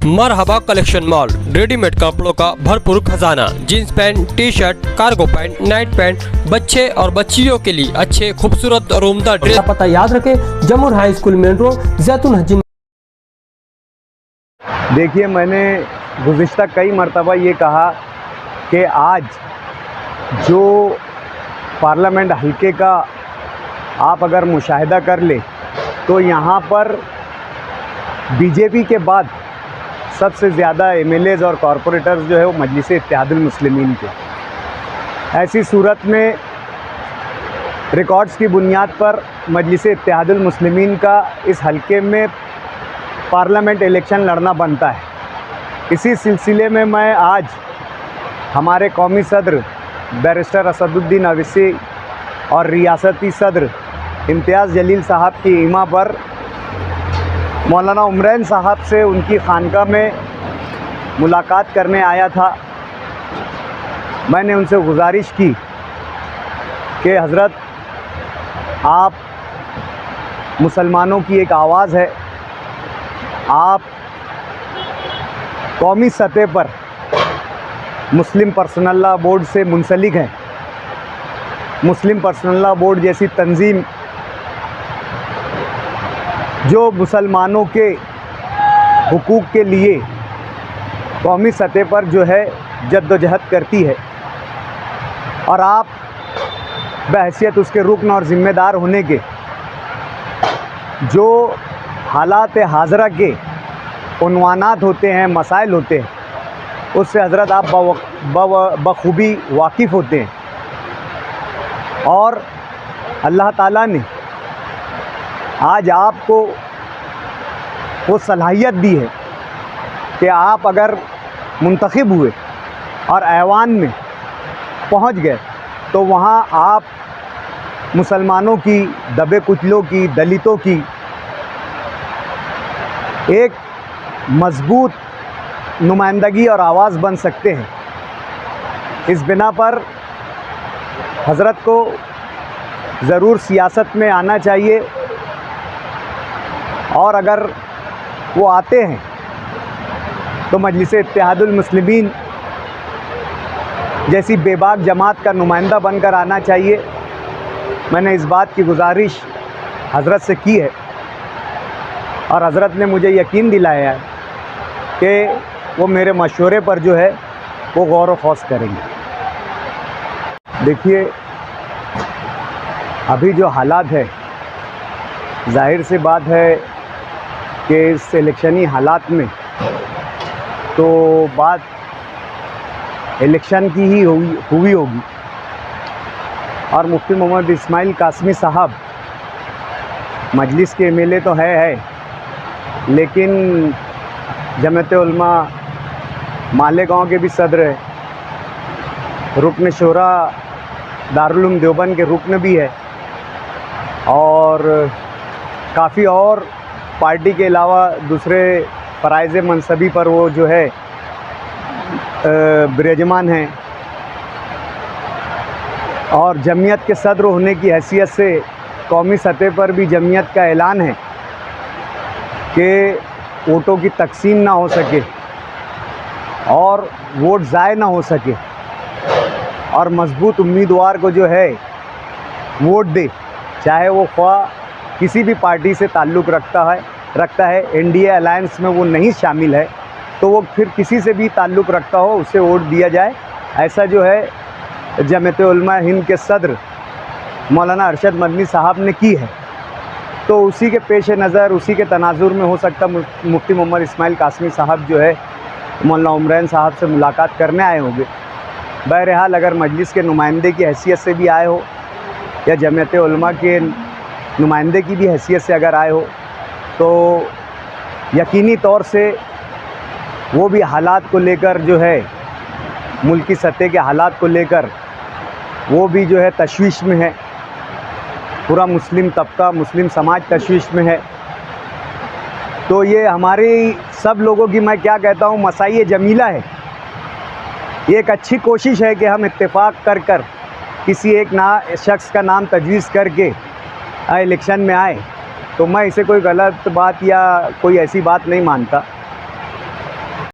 मरहबा collection mall, readymade कपड़ों का भरपूर खजाना, jeans pant, T shirt, cargo pant, night pant, बच्चे और बच्चियों के लिए अच्छे खूबसूरत और उम्दा ड्रेस। पता याद रखें, जमुर हाई स्कूल मेन रोड, जैतून हजी। देखिए, मैंने गुज़िश्ता कई मरतबा ये कहा कि आज जो पार्लियामेंट हल्के का आप अगर मुशाहिदा कर ले तो यहाँ पर बीजेपी के बाद सबसे ज़्यादा एमएलएज़ और कॉरपोरेटर्स जो है वो मजलिस इत्तेहादुल मुस्लिमीन के। ऐसी सूरत में रिकॉर्ड्स की बुनियाद पर मजलिस इत्तेहादुल मुस्लिमीन का इस हल्के में पार्लियामेंट इलेक्शन लड़ना बनता है। इसी सिलसिले में मैं आज हमारे कौमी सदर बैरिस्टर असदुद्दीन अवैसी और रियासती सदर इम्तियाज़ जलील साहब की ईमा पर मौलाना उमरैन साहब से उनकी खानका में मुलाकात करने आया था। मैंने उनसे गुजारिश की कि हज़रत, आप मुसलमानों की एक आवाज़ है, आप कौमी सतह पर मुस्लिम पर्सनल लॉ बोर्ड से मुंसलिक हैं। मुस्लिम पर्सनल लॉ बोर्ड जैसी तंजीम जो मुसलमानों के हुकूक़ के लिए कौमी सतह पर जो है जद्दोजहद करती है, और आप बहैसियत उसके रुकन और ज़िम्मेदार होने के जो हालात हाज़रा के उन्वानात होते हैं, मसाइल होते हैं, उससे हज़रत आप बखूबी वाकिफ़ होते हैं। और अल्लाह ताला ने आज आपको वो सलाहियत दी है कि आप अगर मुंतखब हुए और ऐवान में पहुंच गए तो वहां आप मुसलमानों की, दबे कुचलों की, दलितों की एक मजबूत नुमाइंदगी और आवाज़ बन सकते हैं। इस बिना पर हज़रत को ज़रूर सियासत में आना चाहिए, और अगर वो आते हैं तो मजलिस इत्तेहादुल मुस्लिमीन जैसी बेबाक जमात का नुमाइंदा बनकर आना चाहिए। मैंने इस बात की गुजारिश हज़रत से की है और हज़रत ने मुझे यकीन दिलाया है कि वो मेरे मशवरे पर जो है वो गौर व खौस करेंगे। देखिए, अभी जो हालात है, जाहिर सी बात है कि इस इलेक्शनी हालात में तो बात इलेक्शन की ही हुई होगी, और मुफ्ती मोहम्मद इस्माइल कासमी साहब मजलिस के एमएलए तो है, लेकिन जमाते उलमा मालेगांव के भी सदर है, रुकन शोरा दारुल उलूम देवबंद के रुकन भी है, और काफ़ी और पार्टी के अलावा दूसरे फ़राइज़ मनसबी पर वो जो है बिराजमान हैं। और जमीयत के सदर होने की हैसियत से कौमी सतह पर भी जमीयत का ऐलान है कि वोटों की तकसीम ना हो सके और वोट ज़ाय ना हो सके, और मजबूत उम्मीदवार को जो है वोट दे, चाहे वो ख्वाह किसी भी पार्टी से ताल्लुक़ रखता है, एनडीए अलायंस में वो नहीं शामिल है, तो वो फिर किसी से भी ताल्लुक़ रखता हो उसे वोट दिया जाए। ऐसा जो है जमात उलमा हिंद के सदर मौलाना अरशद मदनी साहब ने की है। तो उसी के पेश नज़र, उसी के तनाजुर में हो सकता मुफ्ती मोहम्मद इस्माइल कासमी साहब जो है मौलाना उमरैन साहब से मुलाकात करने आए होंगे। बहरहाल, अगर मजलिस के नुमाइंदे की हैसियत से भी आए हो या जमात उलमा के नुमाइंदे की भी हैसियत से अगर आए हो, तो यकीनी तौर से वो भी हालात को लेकर जो है, मुल्की सतह के हालात को लेकर वो भी जो है तशवीश में है। पूरा मुस्लिम तबका, मुस्लिम समाज तशवीश में है। तो ये हमारी सब लोगों की, मैं क्या कहता हूँ, मसाई जमीला है। ये एक अच्छी कोशिश है कि हम इत्तेफाक कर किसी एक शख्स का नाम तजवीज़ करके इलेक्शन में आए। तो मैं इसे कोई गलत बात या कोई ऐसी बात नहीं मानता।